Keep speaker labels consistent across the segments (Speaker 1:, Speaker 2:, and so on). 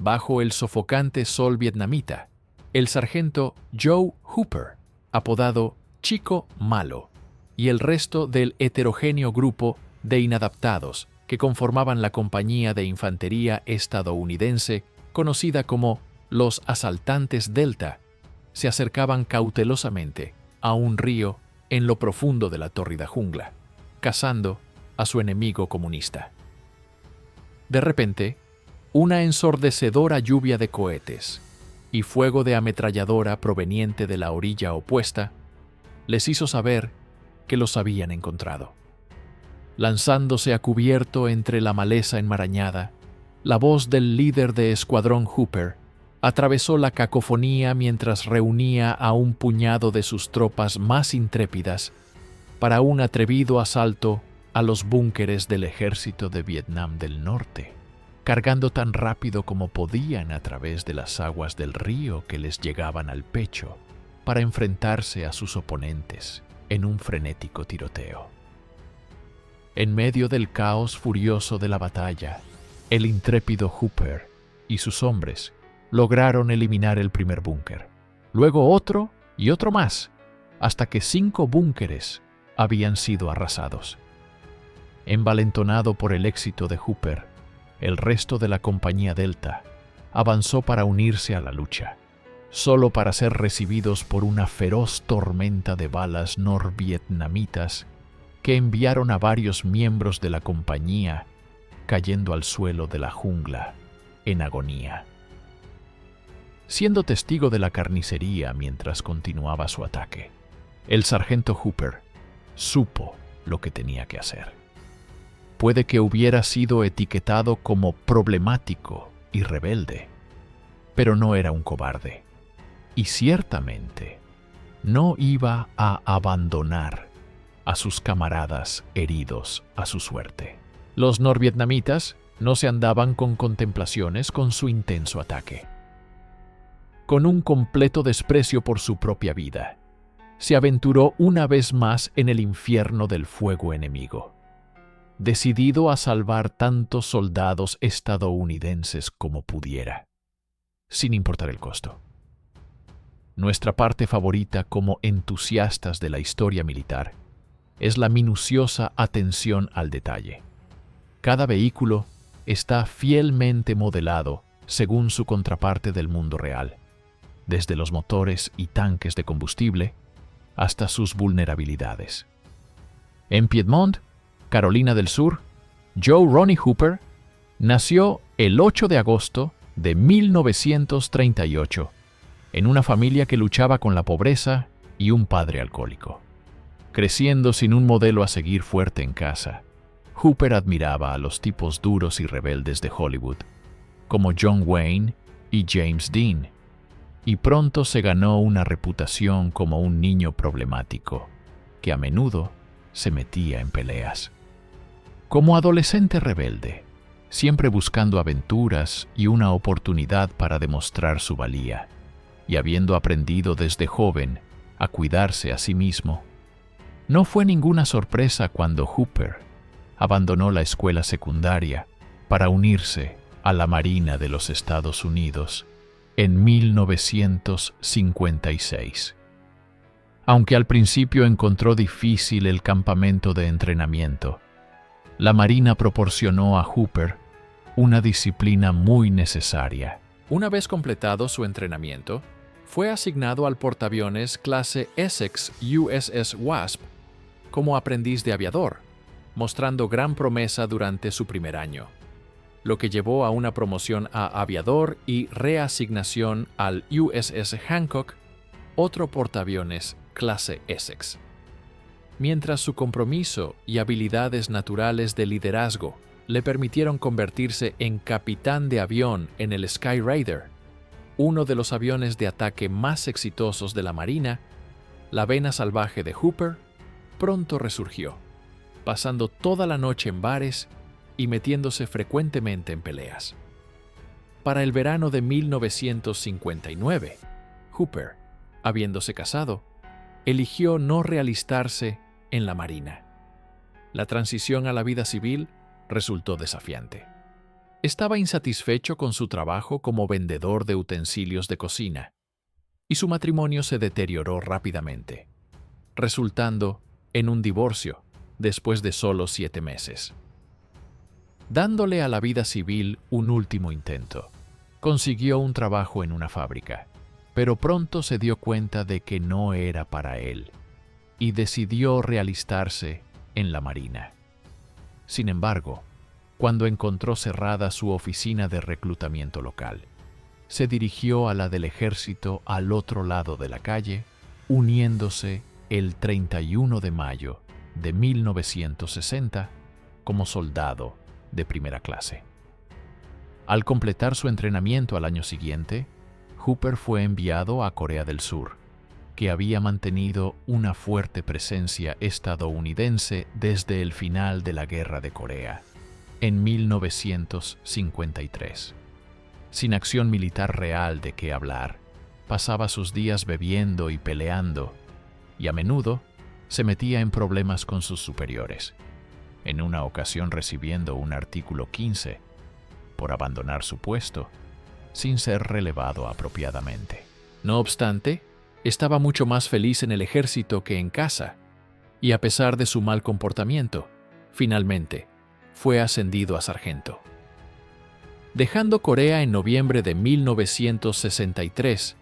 Speaker 1: bajo el sofocante sol vietnamita, el sargento Joe Hooper, apodado Chico Malo, y el resto del heterogéneo grupo de inadaptados que conformaban la compañía de infantería estadounidense conocida como los Asaltantes Delta, se acercaban cautelosamente a un río en lo profundo de la tórrida jungla, cazando a su enemigo comunista. De repente, una ensordecedora lluvia de cohetes y fuego de ametralladora proveniente de la orilla opuesta les hizo saber que los habían encontrado. Lanzándose a cubierto entre la maleza enmarañada, la voz del líder de escuadrón Hooper atravesó la cacofonía mientras reunía a un puñado de sus tropas más intrépidas para un atrevido asalto a los búnkeres del ejército de Vietnam del Norte, cargando tan rápido como podían a través de las aguas del río que les llegaban al pecho para enfrentarse a sus oponentes en un frenético tiroteo. En medio del caos furioso de la batalla, el intrépido Hooper y sus hombres lograron eliminar el primer búnker, luego otro y otro más, hasta que 5 búnkeres habían sido arrasados. Envalentonado por el éxito de Hooper, el resto de la compañía Delta avanzó para unirse a la lucha, solo para ser recibidos por una feroz tormenta de balas norvietnamitas que enviaron a varios miembros de la compañía cayendo al suelo de la jungla en agonía. Siendo testigo de la carnicería mientras continuaba su ataque, el sargento Hooper supo lo que tenía que hacer. Puede que hubiera sido etiquetado como problemático y rebelde, pero no era un cobarde, y ciertamente no iba a abandonar a sus camaradas heridos a su suerte. Los norvietnamitas no se andaban con contemplaciones con su intenso ataque. Con un completo desprecio por su propia vida, se aventuró una vez más en el infierno del fuego enemigo, decidido a salvar tantos soldados estadounidenses como pudiera, sin importar el costo. Nuestra parte favorita como entusiastas de la historia militar es la minuciosa atención al detalle. Cada vehículo está fielmente modelado según su contraparte del mundo real, desde los motores y tanques de combustible hasta sus vulnerabilidades. En Piedmont, Carolina del Sur, Joe Ronnie Hooper nació el 8 de agosto de 1938 en una familia que luchaba con la pobreza y un padre alcohólico. Creciendo sin un modelo a seguir fuerte en casa, Hooper admiraba a los tipos duros y rebeldes de Hollywood, como John Wayne y James Dean, y pronto se ganó una reputación como un niño problemático, que a menudo se metía en peleas. Como adolescente rebelde, siempre buscando aventuras y una oportunidad para demostrar su valía, y habiendo aprendido desde joven a cuidarse a sí mismo, no fue ninguna sorpresa cuando Hooper abandonó la escuela secundaria para unirse a la Marina de los Estados Unidos en 1956. Aunque al principio encontró difícil el campamento de entrenamiento, la Marina proporcionó a Hooper una disciplina muy necesaria. Una vez completado su entrenamiento, fue asignado al portaaviones clase Essex USS Wasp como aprendiz de aviador, mostrando gran promesa durante su primer año, lo que llevó a una promoción a aviador y reasignación al USS Hancock, otro portaaviones clase Essex. Mientras su compromiso y habilidades naturales de liderazgo le permitieron convertirse en capitán de avión en el Sky Raider, uno de los aviones de ataque más exitosos de la Marina, la vena salvaje de Hooper pronto resurgió, pasando toda la noche en bares y metiéndose frecuentemente en peleas. Para el verano de 1959, Hooper, habiéndose casado, eligió no realistarse en la Marina. La transición a la vida civil resultó desafiante. Estaba insatisfecho con su trabajo como vendedor de utensilios de cocina, y su matrimonio se deterioró rápidamente, resultando en un divorcio después de solo 7 meses. Dándole a la vida civil un último intento, consiguió un trabajo en una fábrica, pero pronto se dio cuenta de que no era para él y decidió realistarse en la Marina. Sin embargo, cuando encontró cerrada su oficina de reclutamiento local, se dirigió a la del ejército al otro lado de la calle, uniéndose el 31 de mayo de 1960 como soldado de primera clase. Al completar su entrenamiento al año siguiente, Hooper fue enviado a Corea del Sur, que había mantenido una fuerte presencia estadounidense desde el final de la Guerra de Corea, en 1953. Sin acción militar real de qué hablar, pasaba sus días bebiendo y peleando, y a menudo se metía en problemas con sus superiores, en una ocasión recibiendo un artículo 15 por abandonar su puesto sin ser relevado apropiadamente. No obstante, estaba mucho más feliz en el ejército que en casa, y a pesar de su mal comportamiento, finalmente fue ascendido a sargento. Dejando Corea en noviembre de 1963,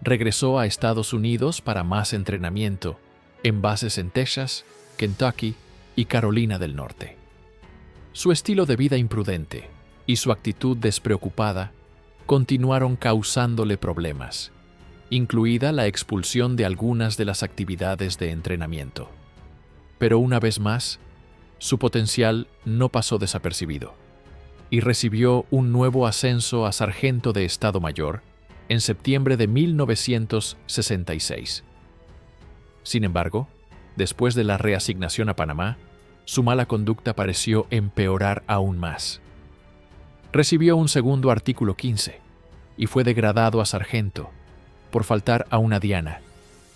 Speaker 1: regresó a Estados Unidos para más entrenamiento en bases en Texas, Kentucky y Carolina del Norte. Su estilo de vida imprudente y su actitud despreocupada continuaron causándole problemas, incluida la expulsión de algunas de las actividades de entrenamiento. Pero una vez más, su potencial no pasó desapercibido, y recibió un nuevo ascenso a sargento de Estado Mayor en septiembre de 1966. Sin embargo, después de la reasignación a Panamá, su mala conducta pareció empeorar aún más. Recibió un segundo artículo 15 y fue degradado a sargento por faltar a una diana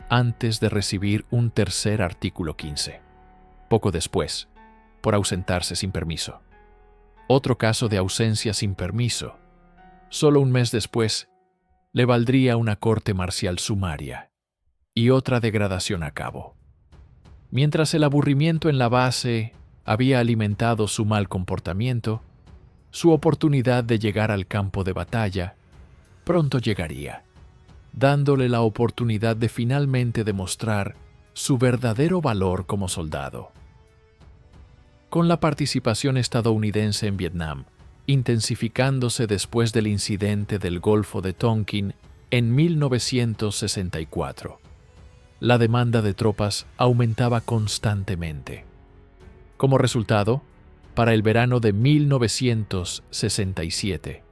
Speaker 1: antes de recibir un tercer artículo 15. Poco después, por ausentarse sin permiso. Otro caso de ausencia sin permiso. Solo un mes después, le valdría una corte marcial sumaria y otra degradación a cabo. Mientras el aburrimiento en la base había alimentado su mal comportamiento, su oportunidad de llegar al campo de batalla pronto llegaría, dándole la oportunidad de finalmente demostrar su verdadero valor como soldado. Con la participación estadounidense en Vietnam, intensificándose después del incidente del Golfo de Tonkin en 1964, la demanda de tropas aumentaba constantemente. Como resultado, para el verano de 1967,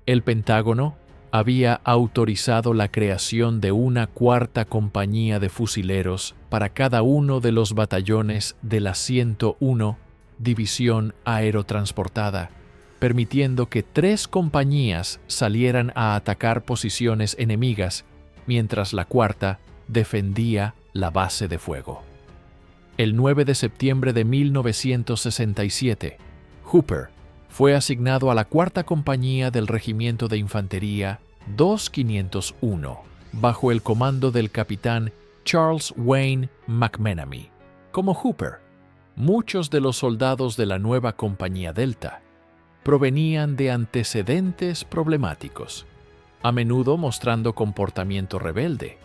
Speaker 1: el Pentágono había autorizado la creación de una cuarta compañía de fusileros para cada uno de los batallones de la 101 División Aerotransportada, permitiendo que 3 compañías salieran a atacar posiciones enemigas, mientras la cuarta defendía la base de fuego. El 9 de septiembre de 1967, Hooper fue asignado a la cuarta compañía del Regimiento de Infantería 2501, bajo el comando del capitán Charles Wayne McMenamy. Como Hooper, muchos de los soldados de la nueva Compañía Delta provenían de antecedentes problemáticos, a menudo mostrando comportamiento rebelde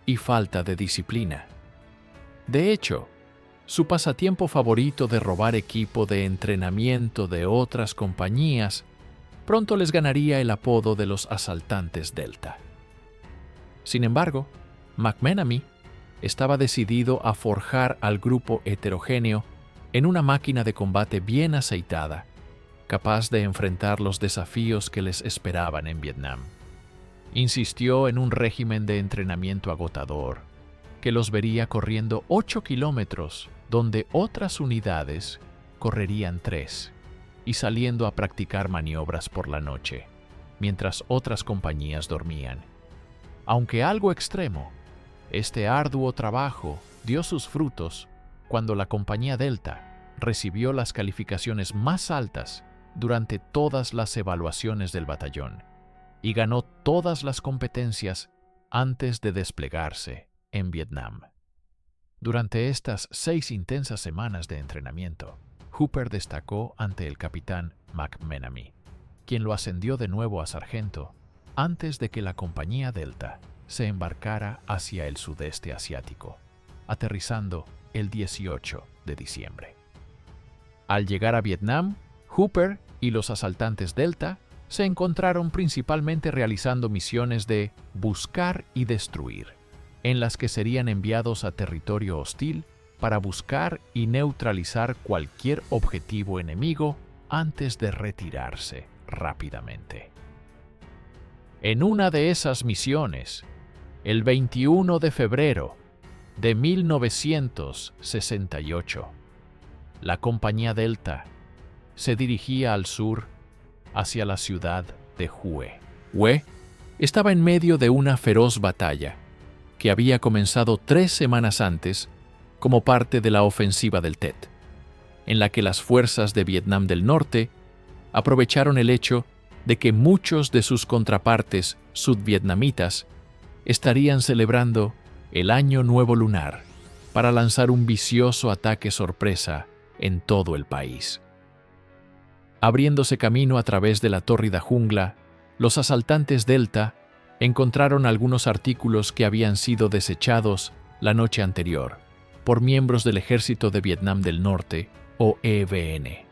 Speaker 1: y falta de disciplina. De hecho, su pasatiempo favorito de robar equipo de entrenamiento de otras compañías pronto les ganaría el apodo de los asaltantes Delta. Sin embargo, McMenamy estaba decidido a forjar al grupo heterogéneo en una máquina de combate bien aceitada, capaz de enfrentar los desafíos que les esperaban en Vietnam. Insistió en un régimen de entrenamiento agotador, que los vería corriendo 8 kilómetros, donde otras unidades correrían 3, y saliendo a practicar maniobras por la noche, mientras otras compañías dormían. Aunque algo extremo, este arduo trabajo dio sus frutos cuando la Compañía Delta recibió las calificaciones más altas durante todas las evaluaciones del batallón y ganó todas las competencias antes de desplegarse en Vietnam. Durante estas 6 intensas semanas de entrenamiento, Hooper destacó ante el capitán McMenamy, quien lo ascendió de nuevo a sargento antes de que la compañía Delta se embarcara hacia el sudeste asiático, aterrizando el 18 de diciembre. Al llegar a Vietnam, Hooper y los asaltantes Delta se encontraron principalmente realizando misiones de buscar y destruir, en las que serían enviados a territorio hostil para buscar y neutralizar cualquier objetivo enemigo antes de retirarse rápidamente. En una de esas misiones, el 21 de febrero de 1968, la compañía Delta se dirigía al sur hacia la ciudad de Hue. Hue estaba en medio de una feroz batalla que había comenzado 3 semanas antes como parte de la ofensiva del Tet, en la que las fuerzas de Vietnam del Norte aprovecharon el hecho de que muchos de sus contrapartes sudvietnamitas estarían celebrando el Año Nuevo Lunar para lanzar un vicioso ataque sorpresa en todo el país. Abriéndose camino a través de la tórrida jungla, los asaltantes Delta encontraron algunos artículos que habían sido desechados la noche anterior por miembros del Ejército de Vietnam del Norte, o EVN.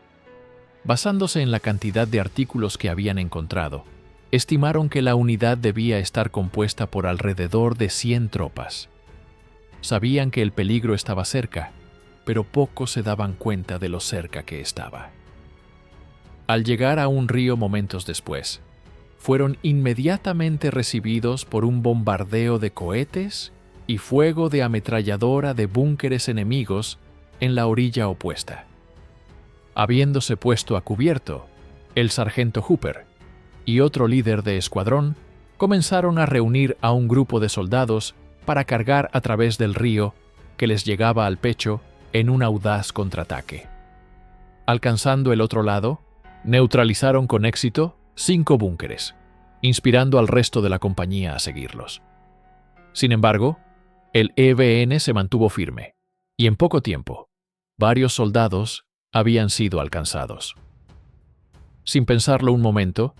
Speaker 1: Basándose en la cantidad de artículos que habían encontrado, estimaron que la unidad debía estar compuesta por alrededor de 100 tropas. Sabían que el peligro estaba cerca, pero pocos se daban cuenta de lo cerca que estaba. Al llegar a un río momentos después, fueron inmediatamente recibidos por un bombardeo de cohetes y fuego de ametralladora de búnkeres enemigos en la orilla opuesta. Habiéndose puesto a cubierto, el sargento Hooper y otro líder de escuadrón comenzaron a reunir a un grupo de soldados para cargar a través del río que les llegaba al pecho en un audaz contraataque. Alcanzando el otro lado, neutralizaron con éxito 5 búnkeres, inspirando al resto de la compañía a seguirlos. Sin embargo, el EVN se mantuvo firme, y en poco tiempo, varios soldados habían sido alcanzados. Sin pensarlo un momento,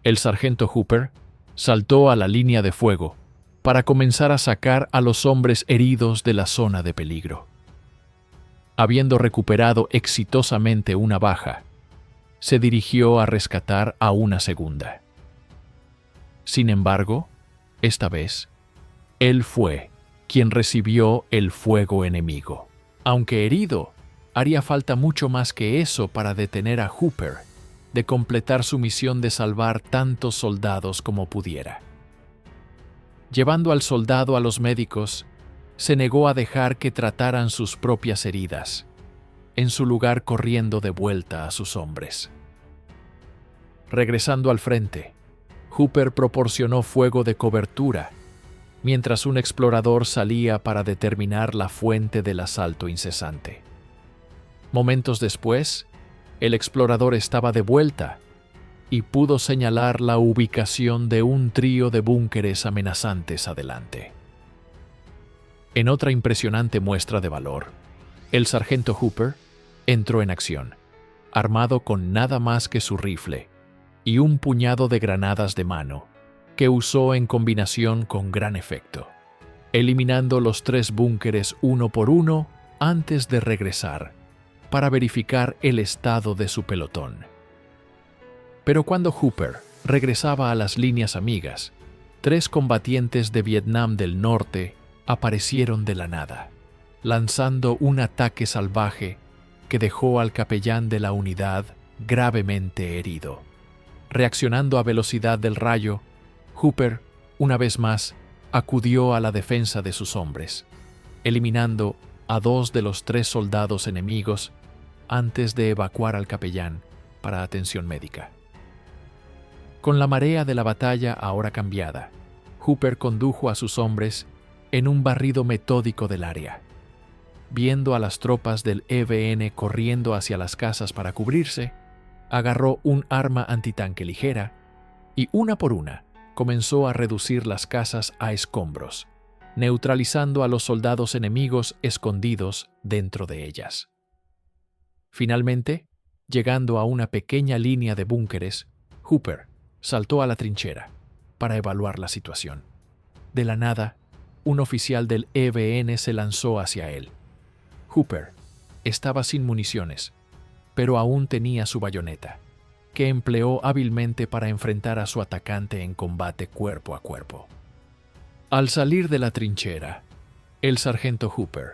Speaker 1: el sargento Hooper saltó a la línea de fuego para comenzar a sacar a los hombres heridos de la zona de peligro. Habiendo recuperado exitosamente una baja, se dirigió a rescatar a una segunda. Sin embargo, esta vez, él fue quien recibió el fuego enemigo. Aunque herido, haría falta mucho más que eso para detener a Hooper de completar su misión de salvar tantos soldados como pudiera. Llevando al soldado a los médicos, se negó a dejar que trataran sus propias heridas, en su lugar corriendo de vuelta a sus hombres. Regresando al frente, Hooper proporcionó fuego de cobertura, mientras un explorador salía para determinar la fuente del asalto incesante. Momentos después, el explorador estaba de vuelta y pudo señalar la ubicación de un trío de búnkeres amenazantes adelante. En otra impresionante muestra de valor, el sargento Hooper entró en acción, armado con nada más que su rifle y un puñado de granadas de mano, que usó en combinación con gran efecto, eliminando los 3 búnkeres uno por uno antes de regresar para verificar el estado de su pelotón. Pero cuando Hooper regresaba a las líneas amigas, 3 combatientes de Vietnam del Norte aparecieron de la nada, lanzando un ataque salvaje que dejó al capellán de la unidad gravemente herido. Reaccionando a velocidad del rayo, Hooper, una vez más, acudió a la defensa de sus hombres, eliminando a 2 de los 3 soldados enemigos antes de evacuar al capellán para atención médica. Con la marea de la batalla ahora cambiada, Hooper condujo a sus hombres en un barrido metódico del área. Viendo a las tropas del EVN corriendo hacia las casas para cubrirse, agarró un arma antitanque ligera y una por una comenzó a reducir las casas a escombros, neutralizando a los soldados enemigos escondidos dentro de ellas. Finalmente, llegando a una pequeña línea de búnkeres, Hooper saltó a la trinchera para evaluar la situación. De la nada, un oficial del EBN se lanzó hacia él. Hooper estaba sin municiones, pero aún tenía su bayoneta, que empleó hábilmente para enfrentar a su atacante en combate cuerpo a cuerpo. Al salir de la trinchera, el sargento Hooper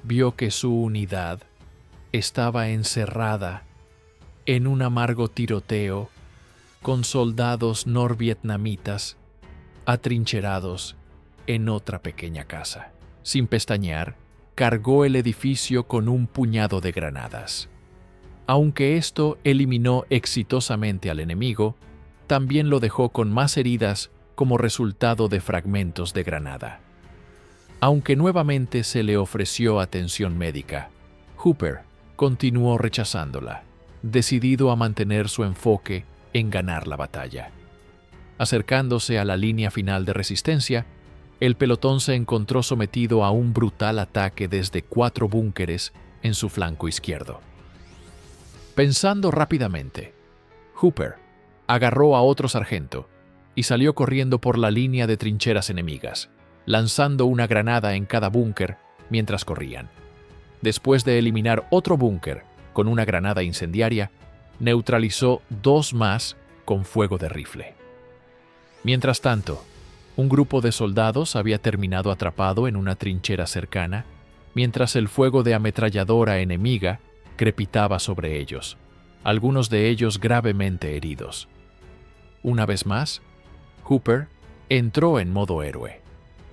Speaker 1: vio que su unidad estaba encerrada en un amargo tiroteo con soldados norvietnamitas atrincherados en otra pequeña casa. Sin pestañear, cargó el edificio con un puñado de granadas. Aunque esto eliminó exitosamente al enemigo, también lo dejó con más heridas como resultado de fragmentos de granada. Aunque nuevamente se le ofreció atención médica, Hooper continuó rechazándola, decidido a mantener su enfoque en ganar la batalla. Acercándose a la línea final de resistencia, el pelotón se encontró sometido a un brutal ataque desde 4 búnkeres en su flanco izquierdo. Pensando rápidamente, Hooper agarró a otro sargento y salió corriendo por la línea de trincheras enemigas, lanzando una granada en cada búnker mientras corrían. Después de eliminar otro búnker con una granada incendiaria, neutralizó 2 más con fuego de rifle. Mientras tanto, un grupo de soldados había terminado atrapado en una trinchera cercana, mientras el fuego de ametralladora enemiga crepitaba sobre ellos, algunos de ellos gravemente heridos. Una vez más, Hooper entró en modo héroe,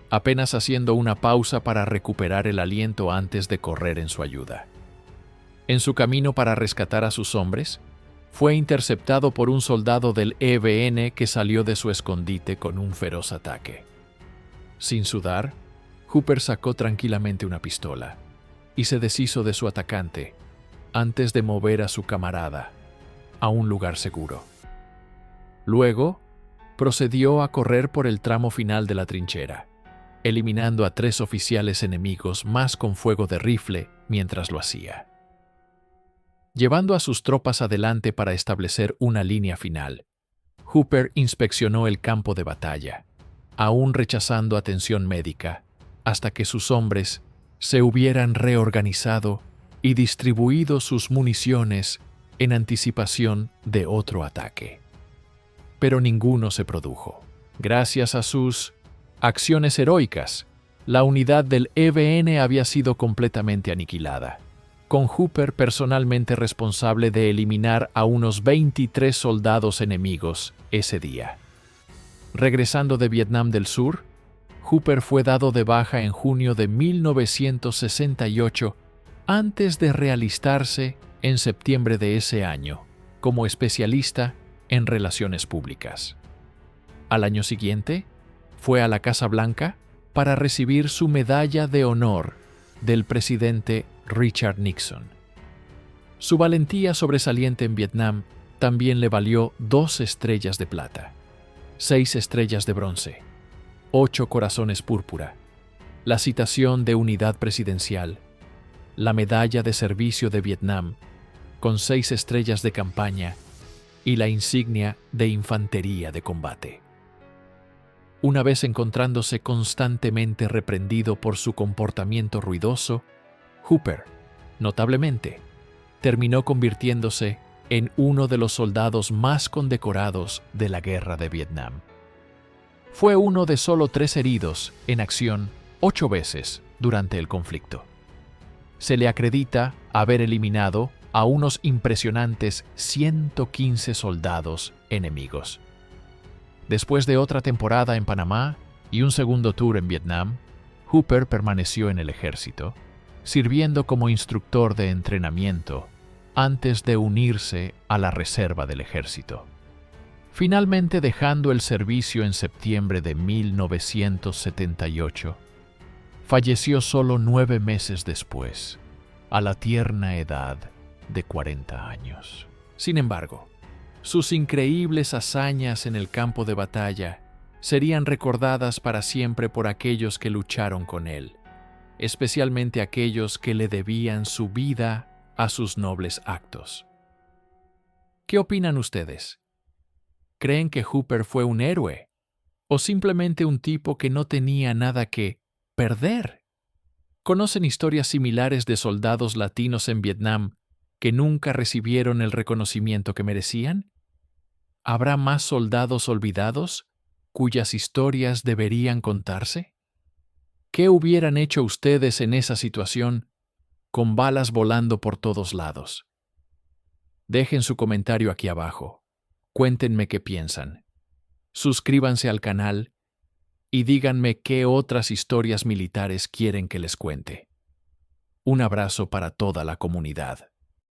Speaker 1: apenas haciendo una pausa para recuperar el aliento antes de correr en su ayuda. En su camino para rescatar a sus hombres, fue interceptado por un soldado del EBN que salió de su escondite con un feroz ataque. Sin sudar, Hooper sacó tranquilamente una pistola y se deshizo de su atacante antes de mover a su camarada a un lugar seguro. Luego, procedió a correr por el tramo final de la trinchera, eliminando a 3 oficiales enemigos más con fuego de rifle mientras lo hacía. Llevando a sus tropas adelante para establecer una línea final, Hooper inspeccionó el campo de batalla, aún rechazando atención médica, hasta que sus hombres se hubieran reorganizado y distribuido sus municiones en anticipación de otro ataque. Pero ninguno se produjo. Gracias a sus acciones heroicas, la unidad del EBN había sido completamente aniquilada, con Hooper personalmente responsable de eliminar a unos 23 soldados enemigos ese día. Regresando de Vietnam del Sur, Hooper fue dado de baja en junio de 1968 antes de realistarse en septiembre de ese año como especialista en relaciones públicas. Al año siguiente, fue a la Casa Blanca para recibir su medalla de honor del presidente Richard Nixon. Su valentía sobresaliente en Vietnam también le valió 2 estrellas de plata, 6 estrellas de bronce, 8 corazones púrpura, la citación de unidad presidencial, la medalla de servicio de Vietnam, con 6 estrellas de campaña y la insignia de infantería de combate. Una vez encontrándose constantemente reprendido por su comportamiento ruidoso, Hooper, notablemente, terminó convirtiéndose en uno de los soldados más condecorados de la Guerra de Vietnam. Fue uno de solo 3 heridos en acción 8 veces durante el conflicto. Se le acredita haber eliminado a unos impresionantes 115 soldados enemigos. Después de otra temporada en Panamá y un segundo tour en Vietnam, Hooper permaneció en el ejército, sirviendo como instructor de entrenamiento antes de unirse a la reserva del ejército. Finalmente dejando el servicio en septiembre de 1978, falleció solo 9 meses después, a la tierna edad de 40 años. Sin embargo, sus increíbles hazañas en el campo de batalla serían recordadas para siempre por aquellos que lucharon con él, especialmente aquellos que le debían su vida a sus nobles actos. ¿Qué opinan ustedes? ¿Creen que Hooper fue un héroe o simplemente un tipo que no tenía nada que perder? ¿Conocen historias similares de soldados latinos en Vietnam que nunca recibieron el reconocimiento que merecían? ¿Habrá más soldados olvidados cuyas historias deberían contarse? ¿Qué hubieran hecho ustedes en esa situación con balas volando por todos lados? Dejen su comentario aquí abajo. Cuéntenme qué piensan. Suscríbanse al canal y díganme qué otras historias militares quieren que les cuente. Un abrazo para toda la comunidad.